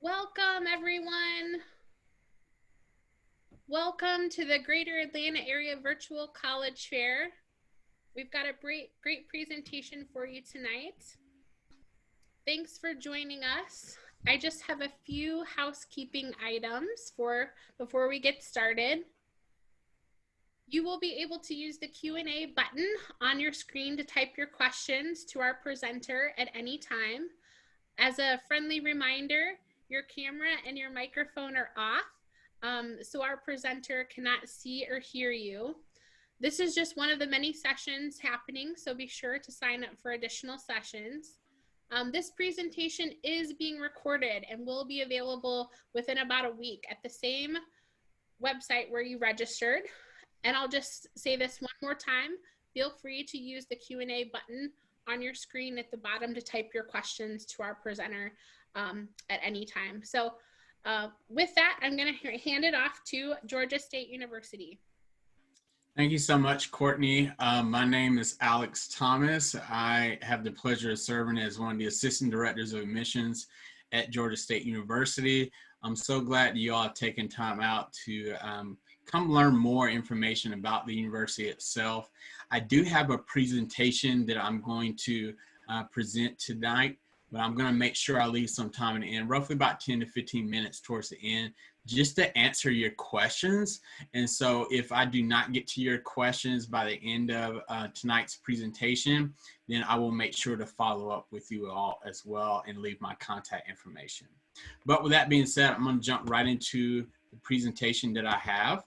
Welcome, everyone. Welcome to the Greater Atlanta Area Virtual College Fair. We've got a great presentation for you tonight. Thanks for joining us. I just have a few housekeeping items before we get started. You will be able to use the Q&A button on your screen to type your questions to our presenter at any time. As a friendly reminder, your camera and your microphone are off, so our presenter cannot see or hear you. This is just one of the many sessions happening, so be sure to sign up for additional sessions. This presentation is being recorded and will be available within about a week at the same website where you registered. And I'll just say this one more time. Feel free to use the Q&A button on your screen at the bottom to type your questions to our presenter at any time. So with that, I'm going to hand it off to Georgia State University. Thank you so much, Courtney. My name is Alex Thomas. I have the pleasure of serving as one of the Assistant Directors of Admissions at Georgia State University. I'm so glad you all have taken time out to come learn more information about the university itself. I do have a presentation that I'm going to present tonight, but I'm going to make sure I leave some time in the end, roughly about 10 to 15 minutes towards the end, just to answer your questions. And so if I do not get to your questions by the end of tonight's presentation, then I will make sure to follow up with you all as well and leave my contact information. But with that being said, I'm going to jump right into the presentation that I have.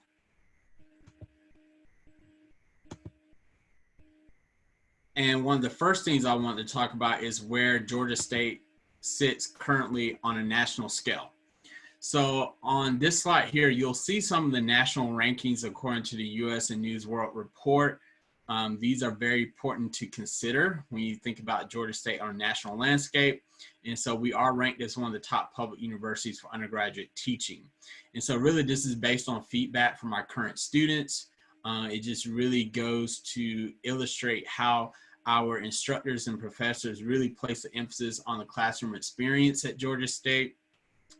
And one of the first things I want to talk about is where Georgia State sits currently on a national scale. So on this slide here, you'll see some of the national rankings according to the US and News World Report. These are very important to consider when you think about Georgia State on a national landscape. And so we are ranked as one of the top public universities for undergraduate teaching. And so really this is based on feedback from our current students. It just really goes to illustrate how our instructors and professors really place the emphasis on the classroom experience at Georgia State.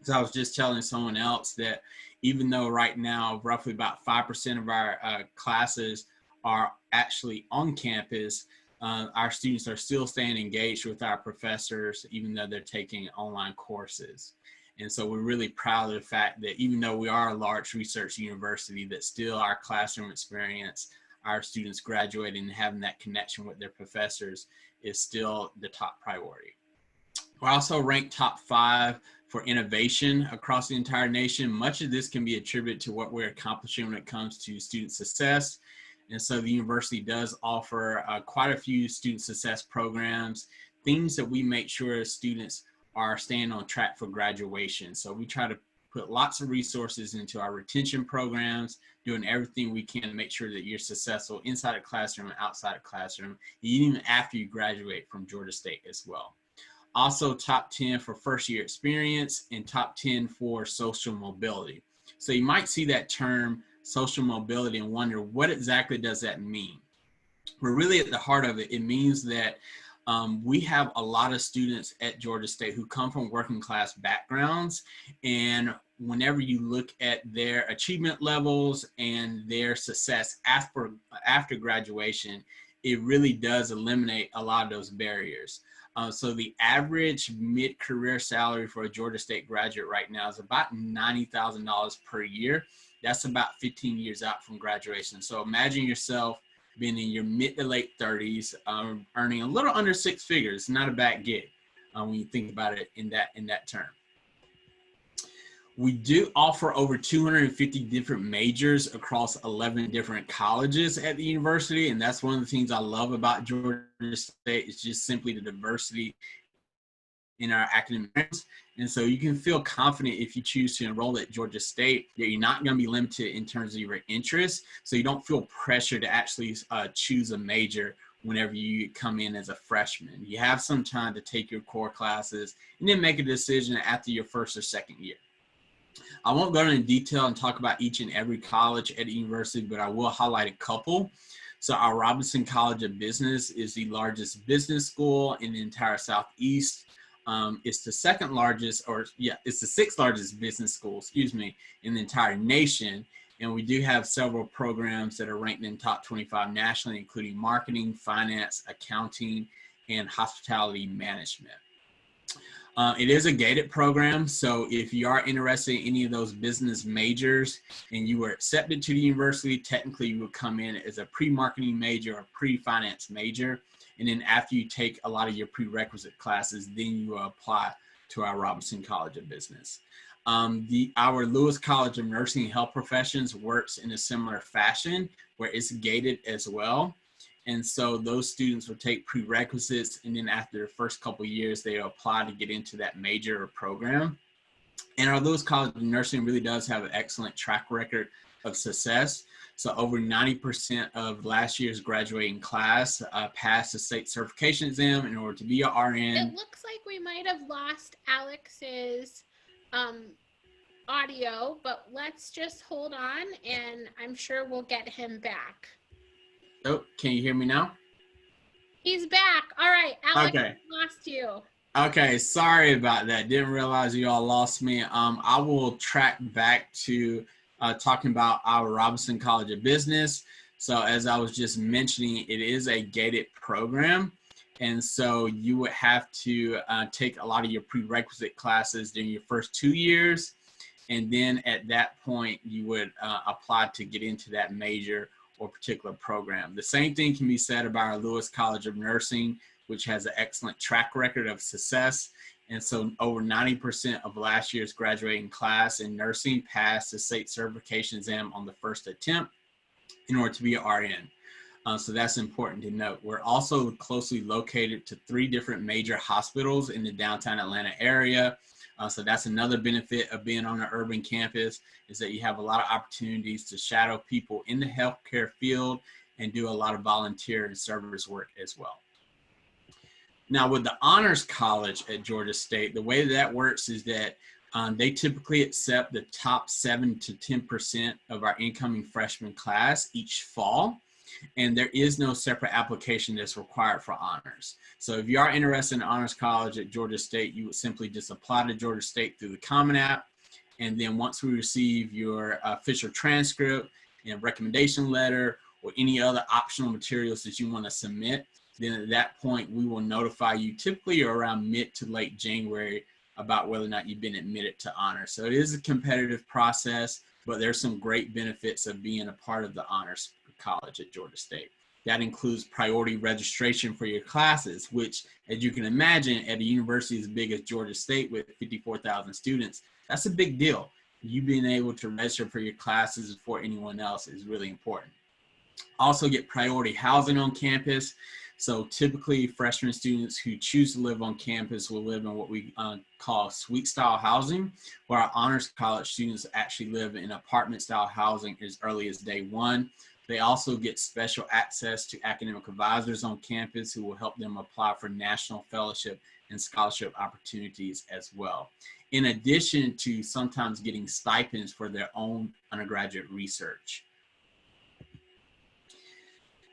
So I was just telling someone else that even though right now roughly about 5% of our classes are actually on campus, our students are still staying engaged with our professors even though they're taking online courses. And so we're really proud of the fact that even though we are a large research university, that still our classroom experience, our students graduating and having that connection with their professors is still the top priority. We're also ranked top 5 for innovation across the entire nation. Much of this can be attributed to what we're accomplishing when it comes to student success. And so the university does offer quite a few student success programs, things that we make sure students are staying on track for graduation. So we try to put lots of resources into our retention programs, doing everything we can to make sure that you're successful inside a classroom and outside a classroom, even after you graduate from Georgia State as well. Also top 10 for first year experience and top 10 for social mobility. So you might see that term social mobility and wonder what exactly does that mean? But really at the heart of it, it means that we have a lot of students at Georgia State who come from working class backgrounds, and whenever you look at their achievement levels and their success after graduation, it really does eliminate a lot of those barriers. So the average mid-career salary for a Georgia State graduate right now is about $90,000 per year. That's about 15 years out from graduation. So imagine yourself being in your mid to late 30s, earning a little under 6 figures. Not a bad gig when you think about it in that term. We do offer over 250 different majors across 11 different colleges at the university, and that's one of the things I love about Georgia State. It's just simply the diversity in our academics. And so you can feel confident if you choose to enroll at Georgia State that you're not going to be limited in terms of your interests. So you don't feel pressure to actually choose a major whenever you come in as a freshman. You have some time to take your core classes and then make a decision after your first or second year. I won't go into detail and talk about each and every college at the university, but I will highlight a couple. So our Robinson College of Business is the largest business school in the entire Southeast. It's the second largest, it's the sixth largest business school, in the entire nation. And we do have several programs that are ranked in top 25 nationally, including marketing, finance, accounting, and hospitality management. It is a gated program, so if you are interested in any of those business majors and you were accepted to the university, technically you would come in as a pre-marketing major or pre-finance major. And then after you take a lot of your prerequisite classes, then you will apply to our Robinson College of Business. Our Lewis College of Nursing and Health Professions works in a similar fashion where it's gated as well. And so those students will take prerequisites, and then after the first couple of years, they will apply to get into that major or program. And our Lewis College of Nursing really does have an excellent track record of success. So over 90% of last year's graduating class passed the state certification exam in order to be an RN. It looks like we might have lost Alex's audio, but let's just hold on and I'm sure we'll get him back. Oh, can you hear me now? He's back. All right, Alex, okay. Lost you. Okay, sorry about that. Didn't realize you all lost me. I will track back to talking about our Robinson College of Business. So as I was just mentioning, it is a gated program. And so you would have to take a lot of your prerequisite classes during your first 2 years. And then at that point, you would apply to get into that major or particular program. The same thing can be said about our Lewis College of Nursing, which has an excellent track record of success. And so over 90% of last year's graduating class in nursing passed the state certification exam on the first attempt in order to be an RN. So that's important to note. We're also closely located to 3 different major hospitals in the downtown Atlanta area. So that's another benefit of being on an urban campus, is that you have a lot of opportunities to shadow people in the healthcare field and do a lot of volunteer and service work as well. Now with the Honors College at Georgia State, the way that works is that they typically accept the top 7 to 10% of our incoming freshman class each fall. And there is no separate application that's required for honors. So if you are interested in Honors College at Georgia State, you would simply just apply to Georgia State through the Common App. And then once we receive your official transcript and recommendation letter or any other optional materials that you want to submit, then at that point, we will notify you typically around mid to late January about whether or not you've been admitted to honors. So it is a competitive process, but there's some great benefits of being a part of the Honors College at Georgia State. That includes priority registration for your classes, which, as you can imagine, at a university as big as Georgia State with 54,000 students, that's a big deal. You being able to register for your classes before anyone else is really important. Also get priority housing on campus. So typically freshman students who choose to live on campus will live in what we call suite style housing, where our Honors College students actually live in apartment style housing as early as day 1. They also get special access to academic advisors on campus who will help them apply for national fellowship and scholarship opportunities as well, in addition to sometimes getting stipends for their own undergraduate research.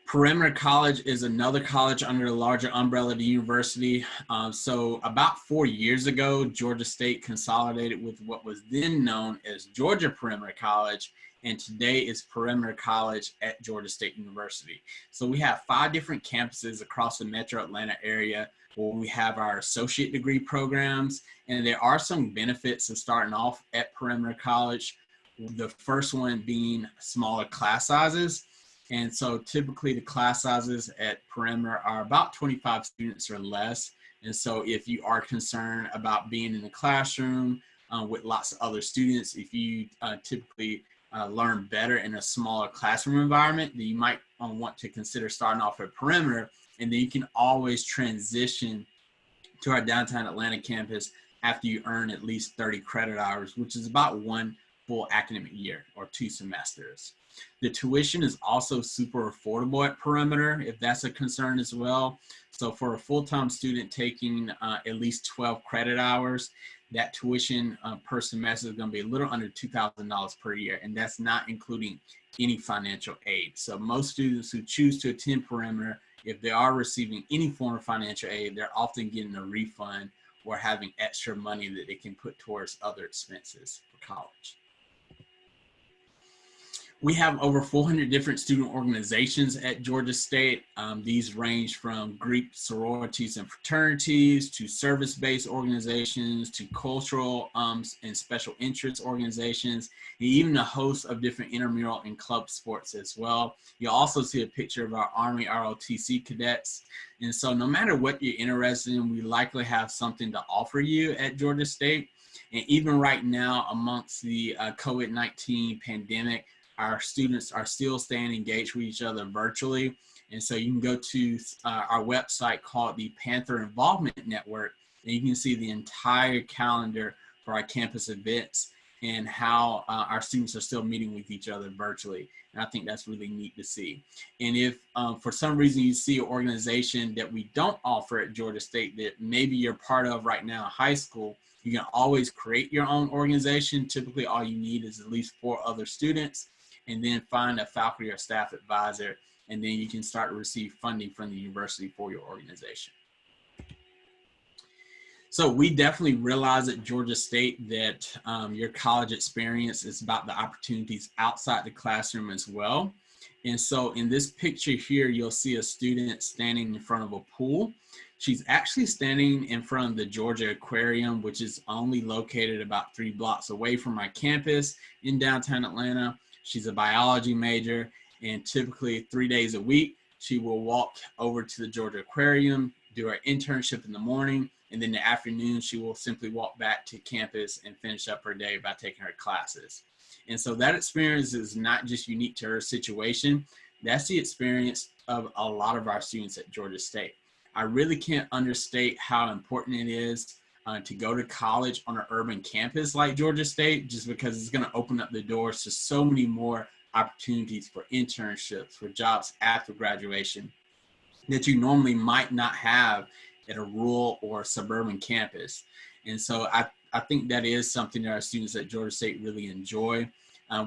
Perimeter College is another college under the larger umbrella of the university. So about 4 years ago, Georgia State consolidated with what was then known as Georgia Perimeter College, and today is Perimeter College at Georgia State University. So we have 5 different campuses across the metro Atlanta area where we have our associate degree programs, and there are some benefits of starting off at Perimeter College. The first one being smaller class sizes. And so typically the class sizes at Perimeter are about 25 students or less. And so if you are concerned about being in the classroom with lots of other students, if you typically learn better in a smaller classroom environment, then you might want to consider starting off at Perimeter, and then you can always transition to our downtown Atlanta campus after you earn at least 30 credit hours, which is about 1 full academic year or 2 semesters. The tuition is also super affordable at Perimeter, if that's a concern as well. So for a full-time student taking at least 12 credit hours, that tuition per semester is going to be a little under $2,000 per year, and that's not including any financial aid. So most students who choose to attend Perimeter, if they are receiving any form of financial aid, they're often getting a refund or having extra money that they can put towards other expenses for college. We have over 400 different student organizations at Georgia State. These range from Greek sororities and fraternities to service-based organizations to cultural and special interest organizations, and even a host of different intramural and club sports as well. You'll also see a picture of our Army ROTC cadets. And so no matter what you're interested in, we likely have something to offer you at Georgia State. And even right now, amongst the COVID-19 pandemic, our students are still staying engaged with each other virtually. And so you can go to our website called the Panther Involvement Network, and you can see the entire calendar for our campus events and how our students are still meeting with each other virtually. And I think that's really neat to see. And if for some reason you see an organization that we don't offer at Georgia State that maybe you're part of right now in high school, you can always create your own organization. Typically all you need is at least 4 other students, and then find a faculty or staff advisor, and then you can start to receive funding from the university for your organization. So we definitely realize at Georgia State that your college experience is about the opportunities outside the classroom as well. And so in this picture here, you'll see a student standing in front of a pool. She's actually standing in front of the Georgia Aquarium, which is only located about 3 blocks away from my campus in downtown Atlanta. She's a biology major, and typically 3 days a week, she will walk over to the Georgia Aquarium, do her internship in the morning, and then in the afternoon, she will simply walk back to campus and finish up her day by taking her classes. And so that experience is not just unique to her situation. That's the experience of a lot of our students at Georgia State. I really can't understate how important it is to go to college on an urban campus like Georgia State, just because it's going to open up the doors to so many more opportunities for internships, for jobs after graduation that you normally might not have at a rural or suburban campus. And so I think that is something that our students at Georgia State really enjoy.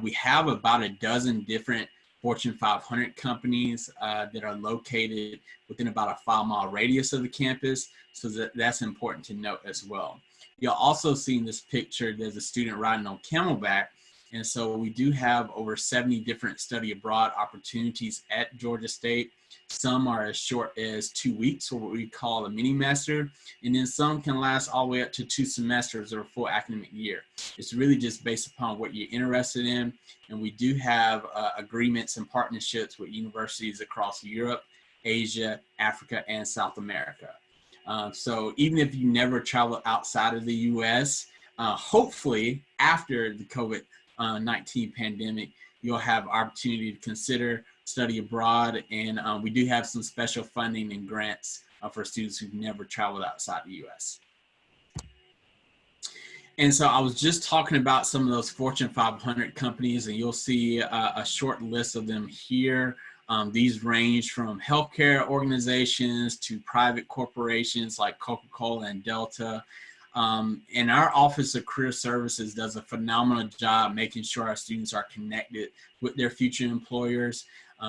We have about a dozen different Fortune 500 companies that are located within about a 5-mile radius of the campus. So that's important to note as well. You'll also see in this picture, there's a student riding on Camelback. And so we do have over 70 different study abroad opportunities at Georgia State. Some are as short as 2 weeks, or what we call a mini master. And then some can last all the way up to 2 semesters or a full academic year. It's really just based upon what you're interested in. And we do have agreements and partnerships with universities across Europe, Asia, Africa, and South America. So even if you never travel outside of the US, hopefully after the COVID-19 pandemic, you'll have opportunity to consider study abroad. And we do have some special funding and grants for students who've never traveled outside the US. And so I was just talking about some of those Fortune 500 companies, and you'll see a short list of them here. These range from healthcare organizations to private corporations like Coca-Cola and Delta. And our Office of Career Services does a phenomenal job making sure our students are connected with their future employers.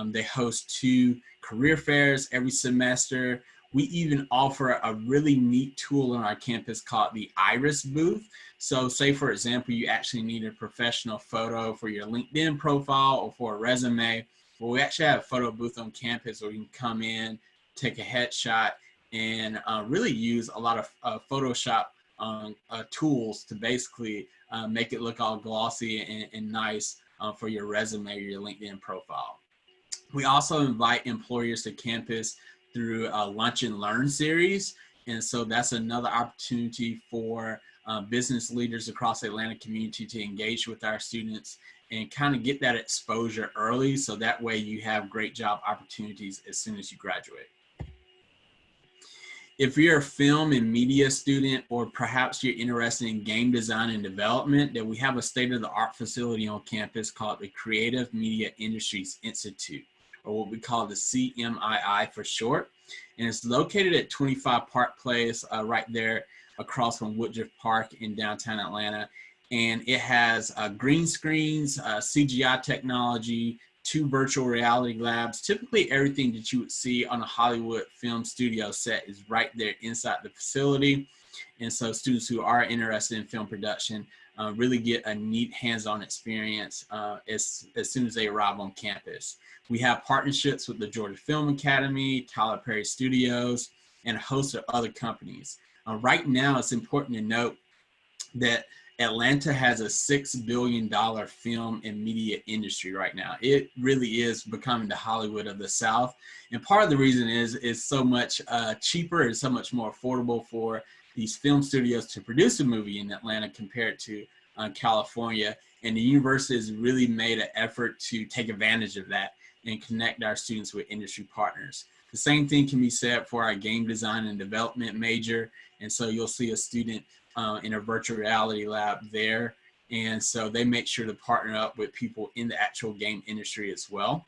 They host 2 career fairs every semester. We even offer a really neat tool on our campus called the Iris booth. So say, for example, you actually need a professional photo for your LinkedIn profile or for a resume. Well, we actually have a photo booth on campus where you can come in, take a headshot, and really use a lot of Photoshop tools to basically make it look all glossy and nice for your resume or your LinkedIn profile. We also invite employers to campus through a Lunch and Learn series. And so that's another opportunity for business leaders across the Atlanta community to engage with our students and kind of get that exposure early, so that way you have great job opportunities as soon as you graduate. If you're a film and media student, or perhaps you're interested in game design and development, then we have a state-of-the-art facility on campus called the Creative Media Industries Institute, or what we call the CMII for short. And it's located at 25 Park Place, right there across from Woodruff Park in downtown Atlanta. And it has green screens, CGI technology, 2 virtual reality labs. Typically everything that you would see on a Hollywood film studio set is right there inside the facility. And so students who are interested in film production really get a neat hands-on experience as soon as they arrive on campus. We have partnerships with the Georgia Film Academy, Tyler Perry Studios, and a host of other companies. Right now, it's important to note that Atlanta has a $6 billion film and media industry right now. It really is becoming the Hollywood of the South. And part of the reason is so much cheaper and so much more affordable for these film studios to produce a movie in Atlanta compared to California. And the university has really made an effort to take advantage of that and connect our students with industry partners. The same thing can be said for our game design and development major. And so you'll see a student in a virtual reality lab there. And so they make sure to partner up with people in the actual game industry as well.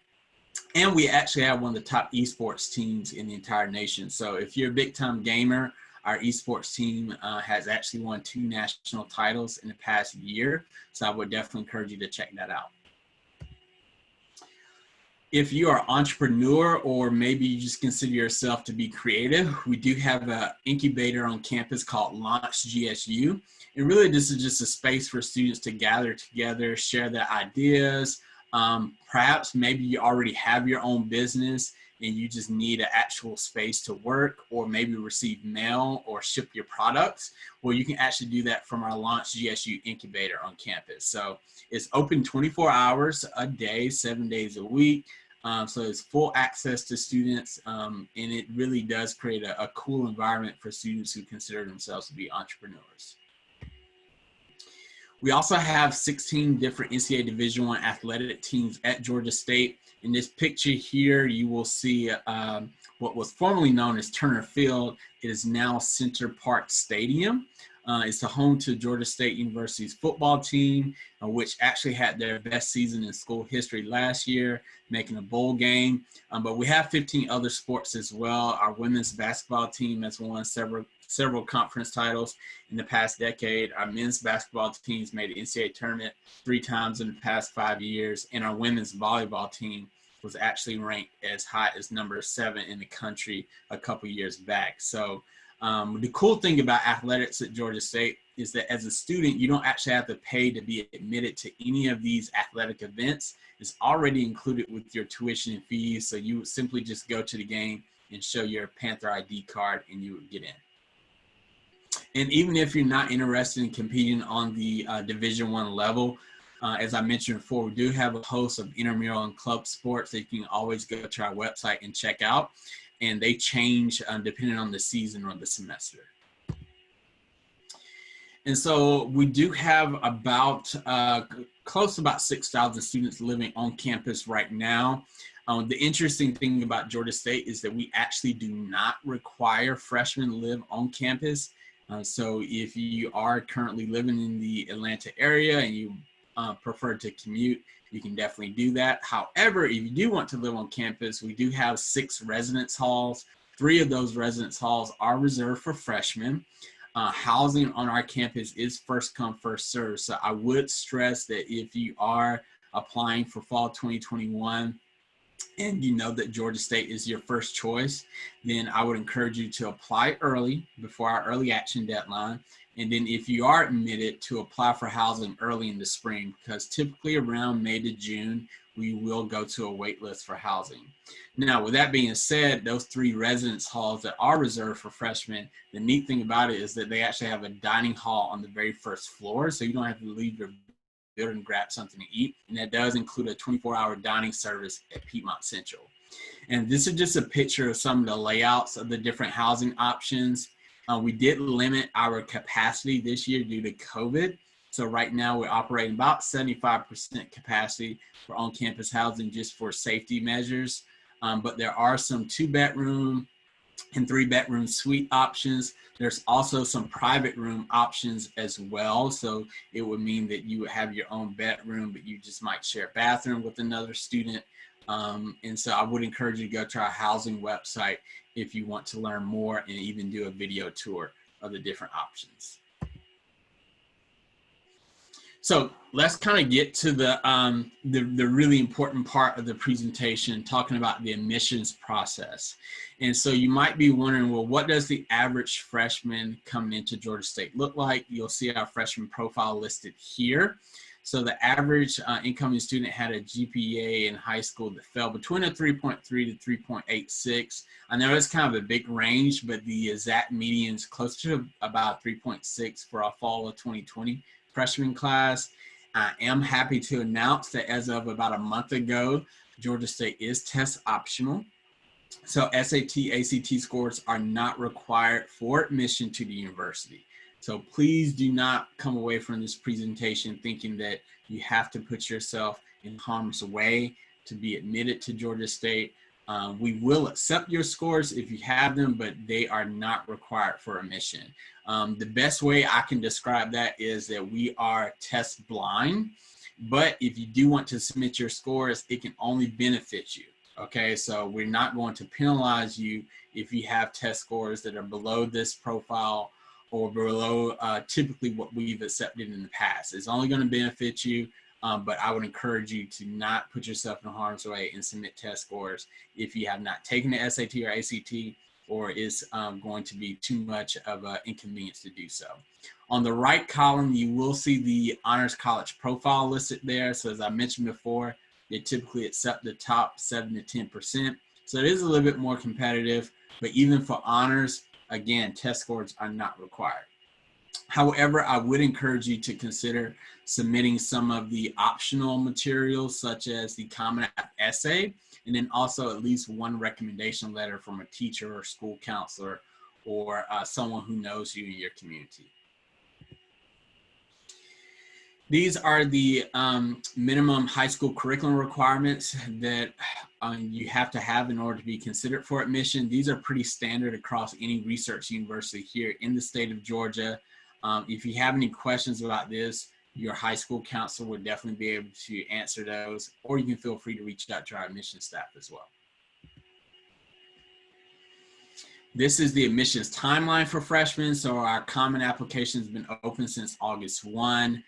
And we actually have one of the top esports teams in the entire nation. So if you're a big time gamer, our esports team has actually won 2 national titles in the past year. So I would definitely encourage you to check that out. If you are an entrepreneur, or maybe you just consider yourself to be creative, we do have an incubator on campus called Launch GSU. And really, this is just a space for students to gather together, share their ideas. Perhaps maybe you already have your own business and you just need an actual space to work, or maybe receive mail or ship your products. Well, you can actually do that from our Launch GSU incubator on campus. So it's open 24 hours a day, 7 days a week. So it's full access to students, and it really does create a cool environment for students who consider themselves to be entrepreneurs. We also have 16 different NCAA Division I athletic teams at Georgia State. In this picture here, you will see what was formerly known as Turner Field. It is now Center Park Stadium. It's the home to Georgia State University's football team, which actually had their best season in school history last year, making a bowl game. But we have 15 other sports as well. Our women's basketball team has won several conference titles in the past decade. Our men's basketball teams made the NCAA tournament 3 times in the past 5 years. And our women's volleyball team was actually ranked as high as number 7 in the country a couple years back. So the cool thing about athletics at Georgia State is that as a student, you don't actually have to pay to be admitted to any of these athletic events. It's already included with your tuition and fees. So you would simply just go to the game and show your Panther ID card and you would get in. And even if you're not interested in competing on the Division I level, as I mentioned before, we do have a host of intramural and club sports that you can always go to our website and check out. And they change depending on the season or the semester. And so we do have about close to about 6,000 students living on campus right now. The interesting thing about Georgia State is that we actually do not require freshmen to live on campus. So if you are currently living in the Atlanta area and you prefer to commute, you can definitely do that. However, if you do want to live on campus, we do have 6 residence halls. 3 of those residence halls are reserved for freshmen. Housing on our campus is first come, first served. So I would stress that if you are applying for fall 2021 and you know that Georgia State is your first choice, then I would encourage you to apply early before our early action deadline. And then if you are admitted, to apply for housing early in the spring, because typically around May to June, we will go to a wait list for housing. Now, with that being said, those 3 residence halls that are reserved for freshmen, the neat thing about it is that they actually have a dining hall on the very first floor, so you don't have to leave your building and grab something to eat. And that does include a 24-hour dining service at Piedmont Central. And this is just a picture of some of the layouts of the different housing options. We did limit our capacity this year due to COVID. So right now we're operating about 75% capacity for on-campus housing just for safety measures. But there are some 2-bedroom and 3-bedroom suite options. There's also some private room options as well. So it would mean that you would have your own bedroom, but you just might share a bathroom with another student. And so I would encourage you to go to our housing website if you want to learn more and even do a video tour of the different options. So let's kind of get to the really important part of the presentation, talking about the admissions process. And so you might be wondering, well, what does the average freshman coming into Georgia State look like? You'll see our freshman profile listed here. So the average incoming student had a GPA in high school that fell between a 3.3 to 3.86. I know it's kind of a big range, but the exact median is close to about 3.6 for our fall of 2020 freshman class. I am happy to announce that as of about a month ago, Georgia State is test optional. So SAT, ACT scores are not required for admission to the university. So please do not come away from this presentation thinking that you have to put yourself in harm's way to be admitted to Georgia State. We will accept your scores if you have them, but they are not required for admission. The best way I can describe that is that we are test blind, but if you do want to submit your scores, it can only benefit you. Okay, so we're not going to penalize you if you have test scores that are below this profile or below typically what we've accepted in the past. It's only going to benefit you, but I would encourage you to not put yourself in harm's way and submit test scores if you have not taken the SAT or ACT, or is going to be too much of an inconvenience to do so. On the right column, you will see the Honors College profile listed there. So as I mentioned before, they typically accept the top 7 to 10%. So it is a little bit more competitive, but even for honors, again, test scores are not required. However, I would encourage you to consider submitting some of the optional materials, such as the Common App essay, and then also at least one recommendation letter from a teacher or school counselor or someone who knows you in your community. These are the minimum high school curriculum requirements that you have to have in order to be considered for admission. These are pretty standard across any research university here in the state of Georgia. If you have any questions about this, your high school counselor would definitely be able to answer those, or you can feel free to reach out to our admissions staff as well. This is the admissions timeline for freshmen. So our common application has been open since August 1.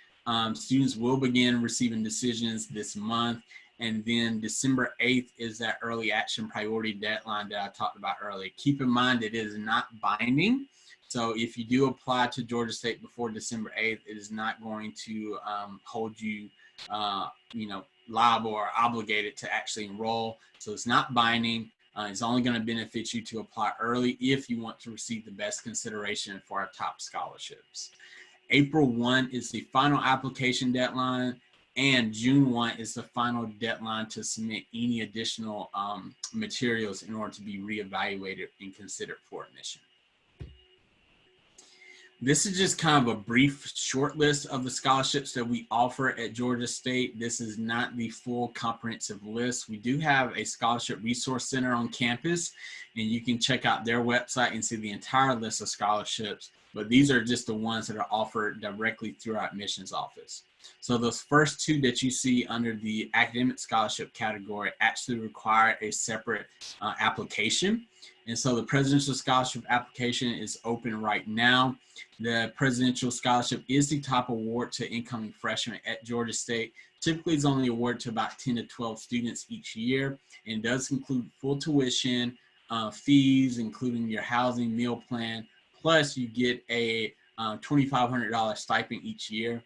Students will begin receiving decisions this month, and then December 8th is that early action priority deadline that I talked about earlier. Keep in mind that it is not binding. So if you do apply to Georgia State before December 8th, it is not going to hold you, liable or obligated to actually enroll. So it's not binding. It's only going to benefit you to apply early if you want to receive the best consideration for our top scholarships. April 1 is the final application deadline, and June 1 is the final deadline to submit any additional materials in order to be reevaluated and considered for admission. This is just kind of a brief short list of the scholarships that we offer at Georgia State. This is not the full comprehensive list. We do have a scholarship resource center on campus, and you can check out their website and see the entire list of scholarships, but these are just the ones that are offered directly through our admissions office. So those first two that you see under the academic scholarship category actually require a separate application. And so the presidential scholarship application is open right now. The presidential scholarship is the top award to incoming freshmen at Georgia State. Typically, it's only awarded to about 10 to 12 students each year, and does include full tuition, fees, including your housing, meal plan, plus you get a $2,500 stipend each year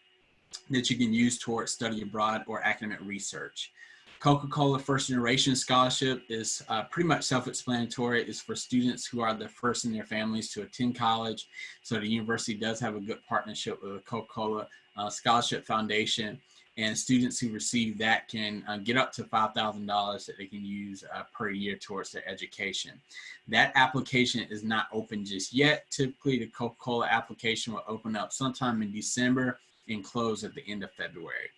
that you can use towards study abroad or academic research. Coca-Cola First Generation Scholarship is pretty much self-explanatory. It's for students who are the first in their families to attend college. So the university does have a good partnership with the Coca-Cola Scholarship Foundation, and students who receive that can get up to $5,000 that they can use per year towards their education. That application is not open just yet. Typically, the Coca-Cola application will open up sometime in December and close at the end of February.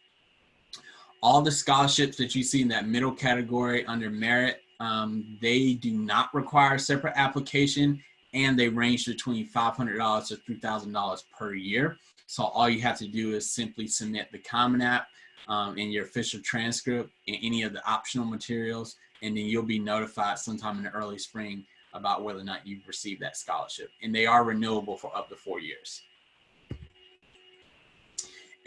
All the scholarships that you see in that middle category under merit, they do not require a separate application, and they range between $500 to $3,000 per year. So all you have to do is simply submit the Common App and your official transcript and any of the optional materials, and then you'll be notified sometime in the early spring about whether or not you've received that scholarship. And they are renewable for up to 4 years.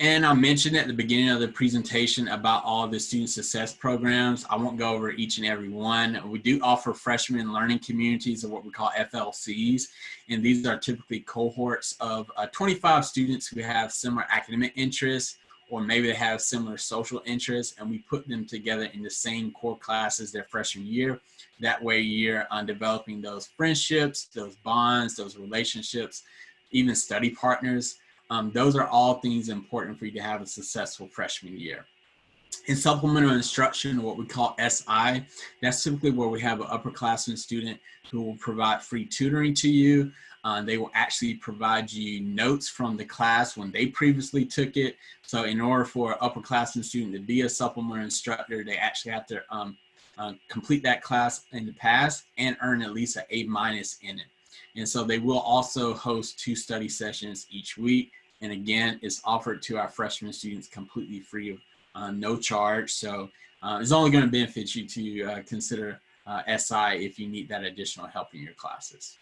And I mentioned at the beginning of the presentation about all the student success programs. I won't go over each and every one. We do offer freshman learning communities, or what we call FLCs. And these are typically cohorts of 25 students who have similar academic interests, or maybe they have similar social interests, and we put them together in the same core classes their freshman year. That way you're developing those friendships, those bonds, those relationships, even study partners. Those are all things important for you to have a successful freshman year. In supplemental instruction, what we call SI, that's typically where we have an upperclassman student who will provide free tutoring to you. They will actually provide you notes from the class when they previously took it. So in order for an upperclassman student to be a supplemental instructor, they actually have to complete that class in the past and earn at least an A- in it. And so they will also host 2 study sessions each week. And again, it's offered to our freshman students completely free of no charge. So it's only going to benefit you to consider SI if you need that additional help in your classes.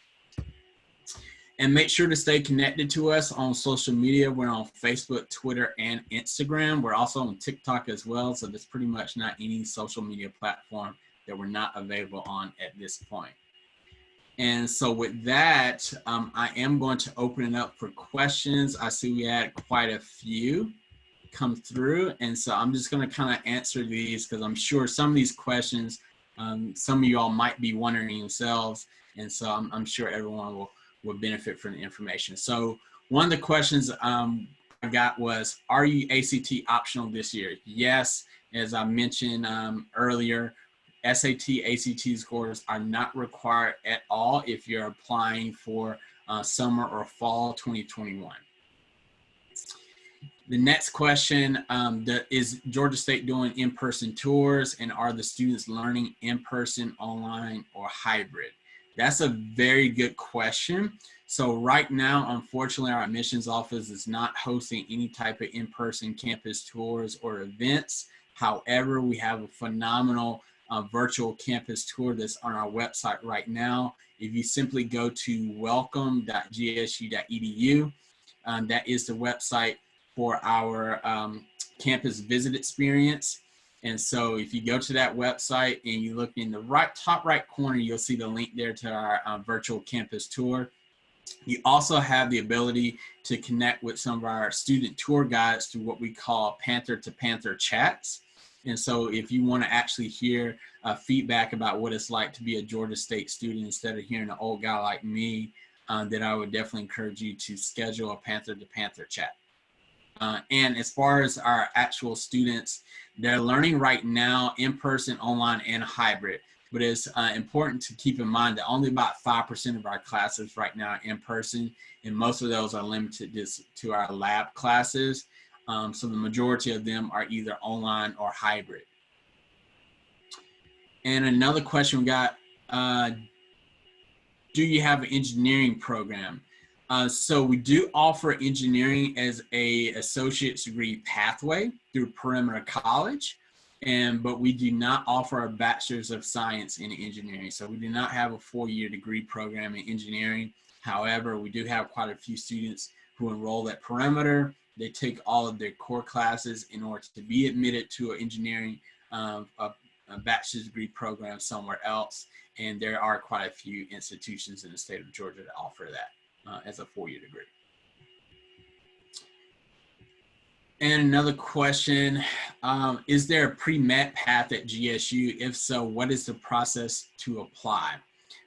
And make sure to stay connected to us on social media. We're on Facebook, Twitter, and Instagram. We're also on TikTok as well. So there's pretty much not any social media platform that we're not available on at this point. And so with that, I am going to open it up for questions. I see we had quite a few come through. And so I'm just going to kind of answer these because I'm sure some of these questions, some of you all might be wondering yourselves. And so I'm sure everyone will benefit from the information. So one of the questions I got was, are you ACT optional this year? Yes, as I mentioned earlier, SAT, ACT scores are not required at all if you're applying for summer or fall 2021. The next question, is Georgia State doing in-person tours, and are the students learning in-person, online, or hybrid? That's a very good question. So right now, unfortunately, our admissions office is not hosting any type of in-person campus tours or events. However, we have a phenomenal virtual campus tour that's on our website right now. If you simply go to welcome.gsu.edu, that is the website for our campus visit experience. And so if you go to that website and you look in the top right corner, you'll see the link there to our virtual campus tour. You also have the ability to connect with some of our student tour guides through what we call Panther to Panther chats. And so if you want to actually hear feedback about what it's like to be a Georgia State student instead of hearing an old guy like me, then I would definitely encourage you to schedule a Panther to Panther chat. And as far as our actual students, they're learning right now in person, online, and hybrid. But it's important to keep in mind that only about 5% of our classes right now are in person, and most of those are limited to our lab classes. So the majority of them are either online or hybrid. And another question we got, do you have an engineering program? So we do offer engineering as a associate's degree pathway through Perimeter College, but we do not offer a bachelor's of science in engineering. So we do not have a 4-year degree program in engineering. However, we do have quite a few students who enroll at Perimeter. They take all of their core classes in order to be admitted to an engineering a bachelor's degree program somewhere else. And there are quite a few institutions in the state of Georgia that offer that as a 4-year degree. And another question, is there a pre-med path at GSU? If so, what is the process to apply?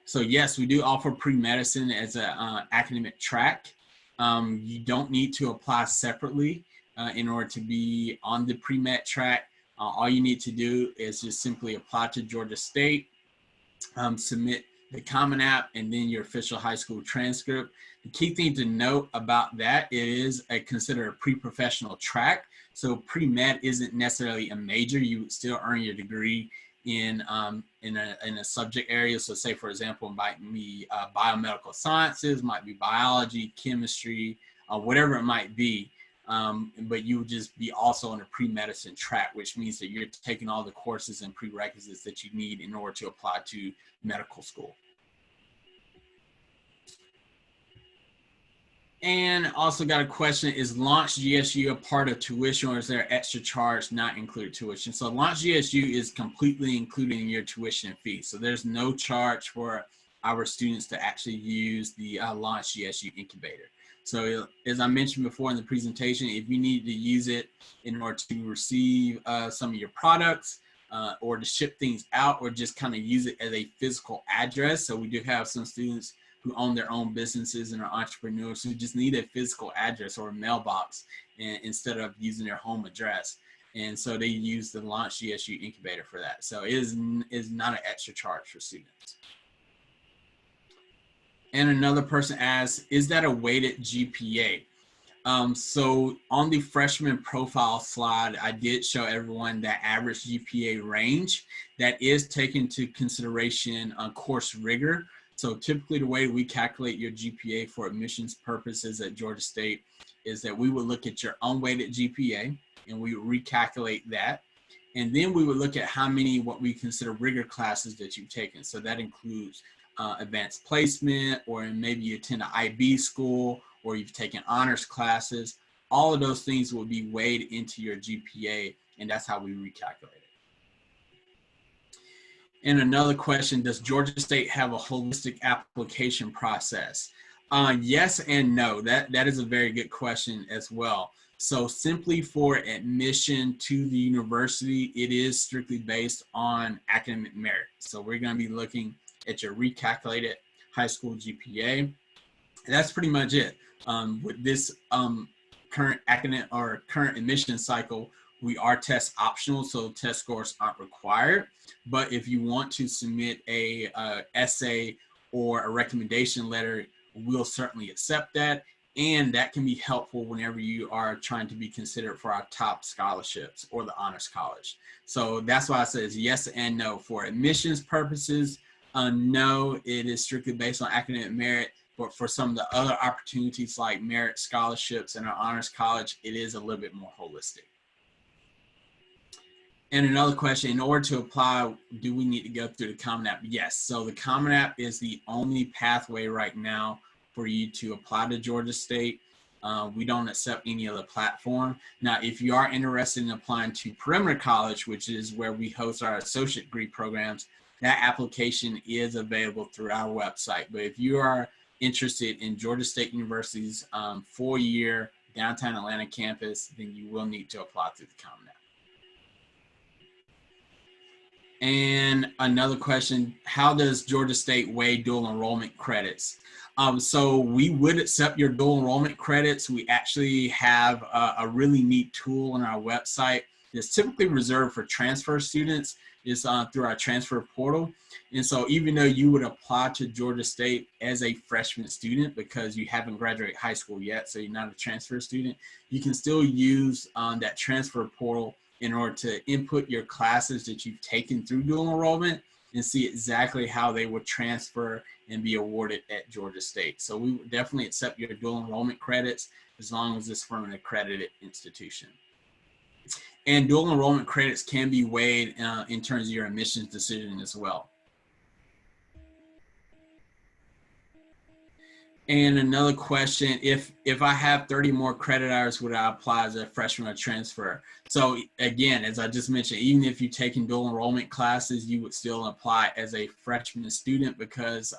So yes, we do offer pre-medicine as an academic track. You don't need to apply separately in order to be on the pre-med track. All you need to do is just simply apply to Georgia State, submit the Common App, and then your official high school transcript. The key thing to note about that is considered a pre-professional track. So pre-med isn't necessarily a major. You would still earn your degree in a subject area. So say, for example, it might be biomedical sciences, might be biology, chemistry, whatever it might be. But you would just be also on a pre-medicine track, which means that you're taking all the courses and prerequisites that you need in order to apply to medical school. And also got a question, is Launch GSU a part of tuition, or is there extra charge not included tuition? So Launch GSU is completely included in your tuition fee. So there's no charge for our students to actually use the Launch GSU incubator. So as I mentioned before in the presentation, if you need to use it in order to receive some of your products or to ship things out, or just kind of use it as a physical address. So we do have some students who own their own businesses and are entrepreneurs who just need a physical address or a mailbox instead of using their home address. And so they use the Launch GSU incubator for that. So it is not an extra charge for students. And another person asks, is that a weighted GPA? So on the freshman profile slide, I did show everyone that average GPA range that is taken into consideration on course rigor. So typically the way we calculate your GPA for admissions purposes at Georgia State is that we would look at your unweighted GPA and we would recalculate that. And then we would look at how many what we consider rigor classes that you've taken. So that includes advanced placement, or maybe you attend an IB school, or you've taken honors classes. All of those things will be weighed into your GPA, and that's how we recalculate it. And another question, does Georgia State have a holistic application process? Yes and no. That is a very good question as well. So simply for admission to the university, it is strictly based on academic merit. So we're going to be looking at your recalculated high school GPA. And that's pretty much it. With this current academic or current admission cycle, we are test optional, so test scores aren't required. But if you want to submit a essay or a recommendation letter, we'll certainly accept that. And that can be helpful whenever you are trying to be considered for our top scholarships or the Honors College. So that's why I says yes and no. For admissions purposes, no, it is strictly based on academic merit. But for some of the other opportunities like merit scholarships and our Honors College, it is a little bit more holistic. And another question, in order to apply, do we need to go through the Common App? Yes, so the Common App is the only pathway right now for you to apply to Georgia State. We don't accept any other platform. Now, if you are interested in applying to Perimeter College, which is where we host our associate degree programs, that application is available through our website. But if you are interested in Georgia State University's 4-year downtown Atlanta campus, then you will need to apply through the Common App. And another question, how does Georgia State weigh dual enrollment credits? So we would accept your dual enrollment credits. We actually have a really neat tool on our website that's typically reserved for transfer students. It's through our transfer portal. And so even though you would apply to Georgia State as a freshman student because you haven't graduated high school yet, so you're not a transfer student, you can still use that transfer portal in order to input your classes that you've taken through dual enrollment and see exactly how they would transfer and be awarded at Georgia State. So we would definitely accept your dual enrollment credits as long as it's from an accredited institution. And dual enrollment credits can be weighed in terms of your admissions decision as well. And another question, if I have 30 more credit hours, would I apply as a freshman or transfer? So again, as I just mentioned, even if you've taken dual enrollment classes, you would still apply as a freshman student because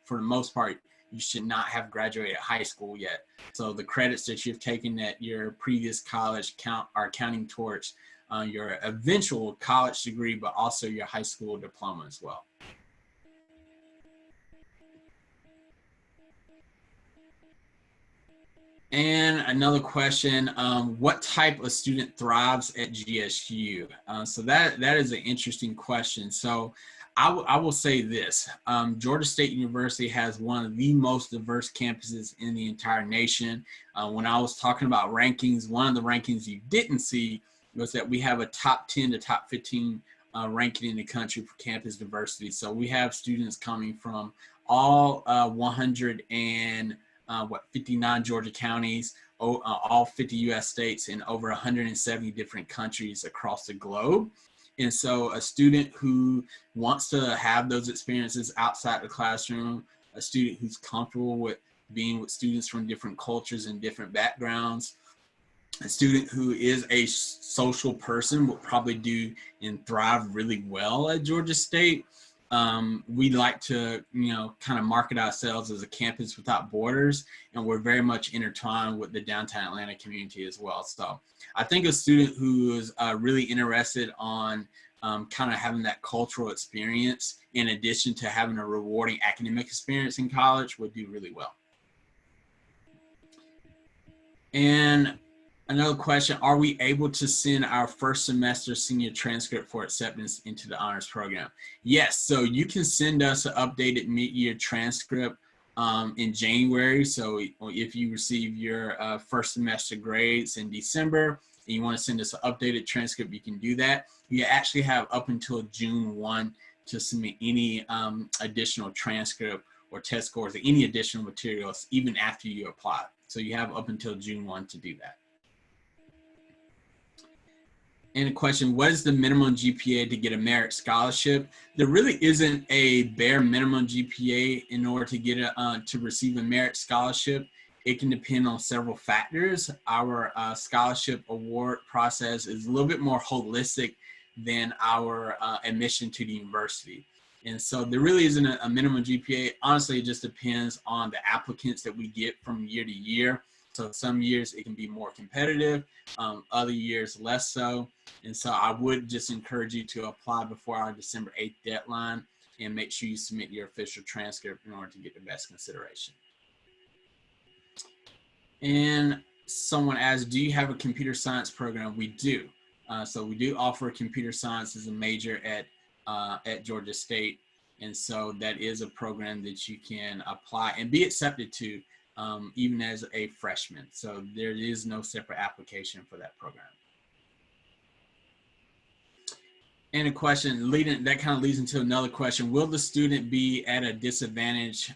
for the most part, you should not have graduated high school yet. So the credits that you've taken at your previous college are counting towards your eventual college degree, but also your high school diploma as well. And another question, what type of student thrives at GSU? So that is an interesting question. So I will say this, Georgia State University has one of the most diverse campuses in the entire nation. When I was talking about rankings, one of the rankings you didn't see was that we have a top 10 to top 15 ranking in the country for campus diversity. So we have students coming from all 59 Georgia counties, all 50 US states, and over 170 different countries across the globe. And so a student who wants to have those experiences outside the classroom, a student who's comfortable with being with students from different cultures and different backgrounds. A student who is a social person will probably do and thrive really well at Georgia State. We like to, kind of market ourselves as a campus without borders, and we're very much intertwined with the downtown Atlanta community as well. So I think a student who is really interested on kind of having that cultural experience in addition to having a rewarding academic experience in college would do really well. And another question, are we able to send our first semester senior transcript for acceptance into the honors program? Yes, so you can send us an updated mid-year transcript in January. So if you receive your first semester grades in December and you want to send us an updated transcript, you can do that. You actually have up until June 1 to submit any additional transcript or test scores or any additional materials even after you apply. So you have up until June 1 to do that. And a question, what is the minimum GPA to get a merit scholarship? There really isn't a bare minimum GPA in order to get to receive a merit scholarship. It can depend on several factors. Our scholarship award process is a little bit more holistic than our admission to the university. And so there really isn't a minimum GPA. Honestly, it just depends on the applicants that we get from year to year. So some years it can be more competitive, other years less so. And so I would just encourage you to apply before our December 8th deadline and make sure you submit your official transcript in order to get the best consideration. And someone asked, do you have a computer science program? We do. So we do offer computer science as a major at Georgia State. And so that is a program that you can apply and be accepted to even as a freshman. So there is no separate application for that program. And a question, that kind of leads into another question. Will the student be at a disadvantage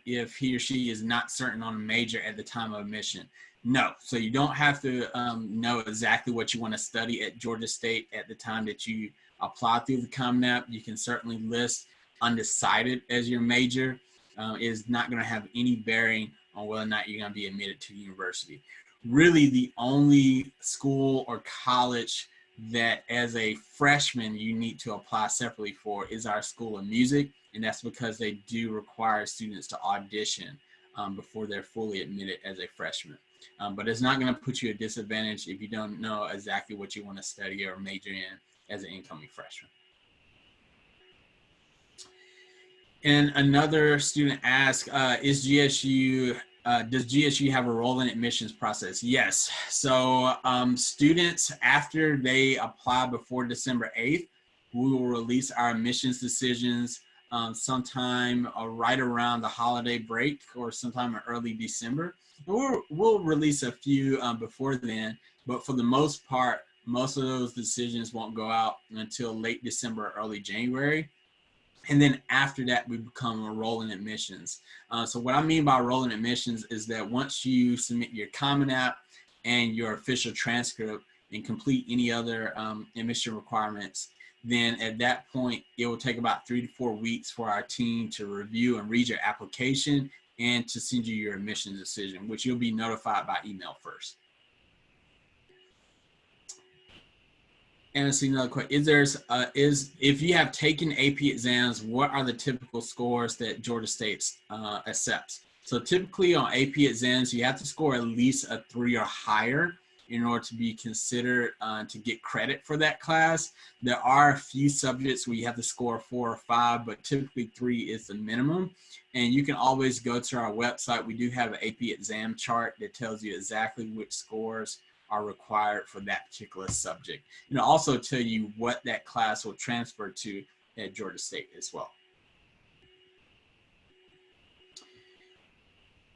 if he or she is not certain on a major at the time of admission? No, so you don't have to know exactly what you want to study at Georgia State at the time that you apply through the Common App. You can certainly list undecided as your major. It is not going to have any bearing on whether or not you're going to be admitted to the university. Really, the only school or college that as a freshman you need to apply separately for is our School of Music, and that's because they do require students to audition before they're fully admitted as a freshman. But it's not going to put you at a disadvantage if you don't know exactly what you want to study or major in as an incoming freshman. And another student asked, does GSU have a rolling admissions process? Yes. So students, after they apply before December 8th, we will release our admissions decisions sometime right around the holiday break or sometime in early December. We'll release a few before then, but for the most part, most of those decisions won't go out until late December, early January. And then after that, we become a rolling admissions. So what I mean by rolling admissions is that once you submit your Common App and your official transcript and complete any other admission requirements, then at that point, it will take about 3 to 4 weeks for our team to review and read your application and to send you your admissions decision, which you'll be notified by email first. And let's see another question. If you have taken AP exams, what are the typical scores that Georgia State accepts? So typically on AP exams, you have to score at least a 3 or higher in order to be considered to get credit for that class. There are a few subjects where you have to score 4 or 5, but typically 3 is the minimum. And you can always go to our website. We do have an AP exam chart that tells you exactly which scores are required for that particular subject. And it'll also tell you what that class will transfer to at Georgia State as well.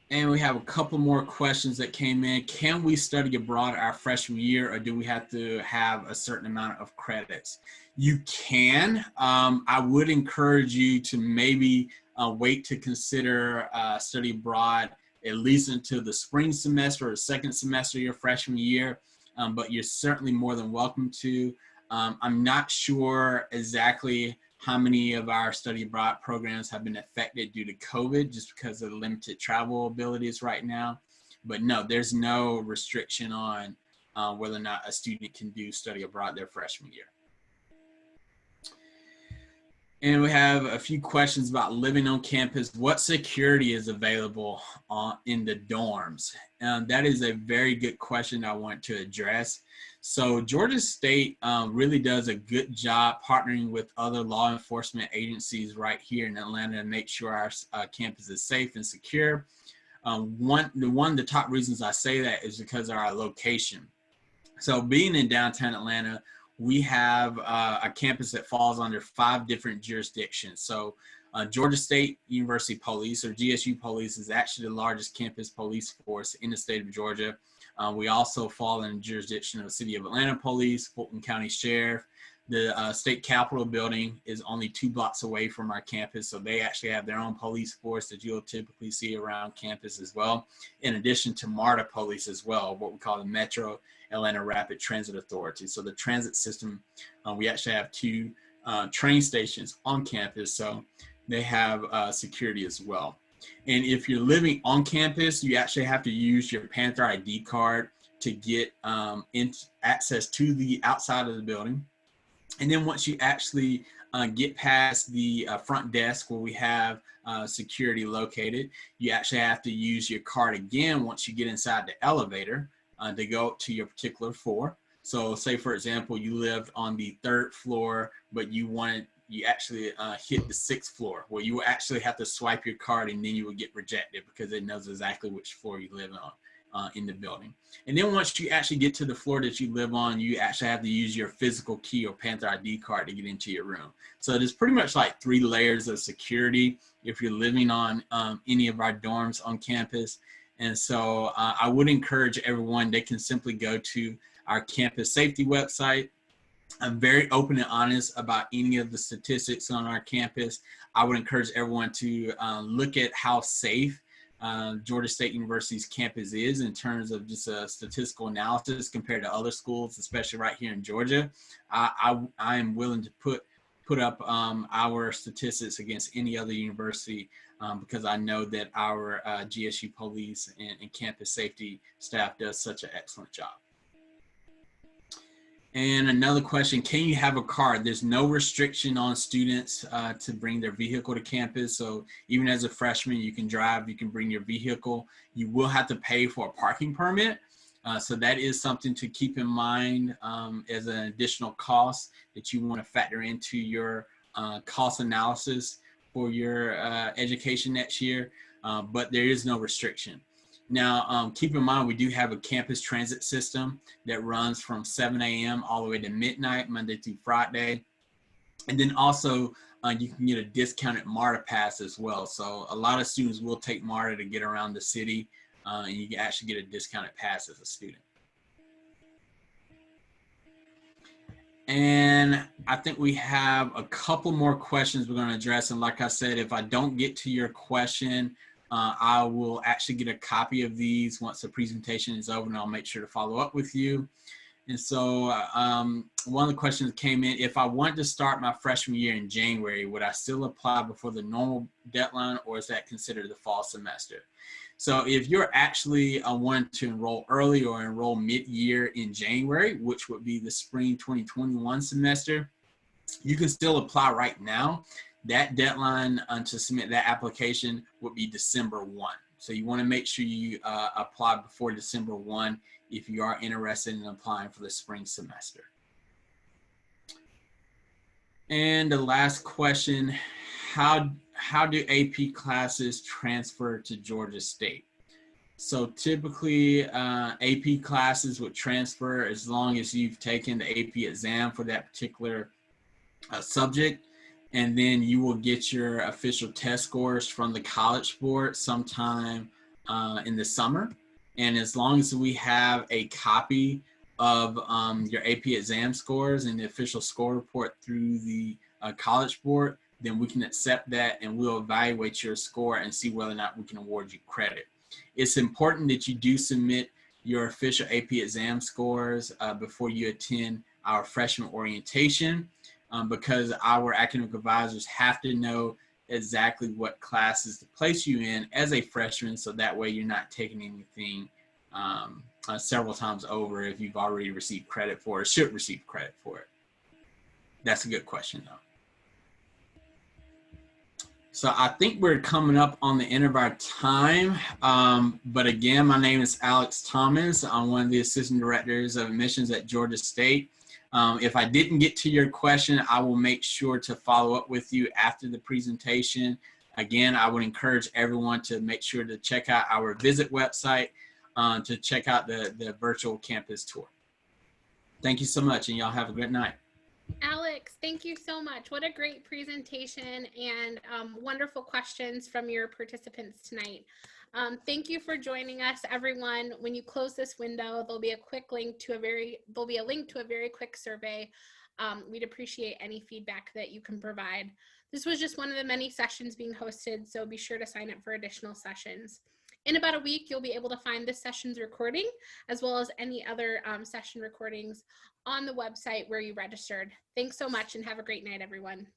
And we have a couple more questions that came in. Can we study abroad our freshman year, or do we have to have a certain amount of credits? You can. I would encourage you to maybe wait to consider study abroad at least until the spring semester or the second semester of your freshman year, but you're certainly more than welcome to. I'm not sure exactly how many of our study abroad programs have been affected due to COVID just because of the limited travel abilities right now. But no, there's no restriction on whether or not a student can do study abroad their freshman year. And we have a few questions about living on campus. What security is available in the dorms? That is a very good question I want to address. So Georgia State really does a good job partnering with other law enforcement agencies right here in Atlanta to make sure our campus is safe and secure. One of the top reasons I say that is because of our location. So being in downtown Atlanta, we have a campus that falls under 5 different jurisdictions. So Georgia State University Police, or GSU Police, is actually the largest campus police force in the state of Georgia. We also fall in the jurisdiction of the City of Atlanta Police, Fulton County Sheriff. The state capitol building is only 2 blocks away from our campus, so they actually have their own police force that you'll typically see around campus as well, in addition to MARTA Police as well, what we call the Metro Atlanta Rapid Transit Authority. So the transit system, we actually have 2 train stations on campus, so they have security as well. And if you're living on campus, you actually have to use your Panther ID card to get access to the outside of the building. And then once you actually get past the front desk where we have security located, you actually have to use your card again once you get inside the elevator to go to your particular floor. So say, for example, you lived on the 3rd floor, but you actually hit the 6th floor. Well, you actually have to swipe your card and then you will get rejected because it knows exactly which floor you live on in the building. And then once you actually get to the floor that you live on, you actually have to use your physical key or Panther ID card to get into your room. So there's pretty much like 3 layers of security if you're living on any of our dorms on campus. And so I would encourage everyone, they can simply go to our campus safety website. I'm very open and honest about any of the statistics on our campus. I would encourage everyone to look at how safe Georgia State University's campus is in terms of just a statistical analysis compared to other schools, especially right here in Georgia. I am willing to put up our statistics against any other university because I know that our GSU police and campus safety staff does such an excellent job. And another question, can you have a card? There's no restriction on students to bring their vehicle to campus. So even as a freshman, you can drive, you can bring your vehicle. You will have to pay for a parking permit. So that is something to keep in mind as an additional cost that you want to factor into your cost analysis for your education next year, but there is no restriction. Now, keep in mind, we do have a campus transit system that runs from 7 a.m. all the way to midnight, Monday through Friday. And then also, you can get a discounted MARTA pass as well. So a lot of students will take MARTA to get around the city, and you can actually get a discounted pass as a student. And I think we have a couple more questions we're going to address. And like I said, if I don't get to your question, I will actually get a copy of these once the presentation is over, and I'll make sure to follow up with you. And so one of the questions came in, if I wanted to start my freshman year in January, would I still apply before the normal deadline, or is that considered the fall semester? So if you're actually wanting to enroll early or enroll mid-year in January, which would be the spring 2021 semester, you can still apply right now. That deadline to submit that application would be December 1. So you want to make sure you apply before December 1 if you are interested in applying for the spring semester. And the last question, how do AP classes transfer to Georgia State? So typically AP classes would transfer as long as you've taken the AP exam for that particular subject. And then you will get your official test scores from the College Board sometime in the summer. And as long as we have a copy of your AP exam scores and the official score report through the College Board, then we can accept that and we'll evaluate your score and see whether or not we can award you credit. It's important that you do submit your official AP exam scores before you attend our freshman orientation. because our academic advisors have to know exactly what classes to place you in as a freshman, so that way you're not taking anything several times over if you've already received credit for it, should receive credit for it. That's a good question, though. So I think we're coming up on the end of our time. But again, my name is Alex Thomas. I'm one of the assistant directors of admissions at Georgia State. If I didn't get to your question, I will make sure to follow up with you after the presentation. Again, I would encourage everyone to make sure to check out our visit website to check out the virtual campus tour. Thank you so much, and y'all have a good night. Alex, thank you so much. What a great presentation and wonderful questions from your participants tonight. Thank you for joining us, everyone. When you close this window, there'll be a link to a very quick survey. We'd appreciate any feedback that you can provide. This was just one of the many sessions being hosted, so be sure to sign up for additional sessions. In about a week, you'll be able to find this session's recording, as well as any other session recordings on the website where you registered. Thanks so much and have a great night, everyone.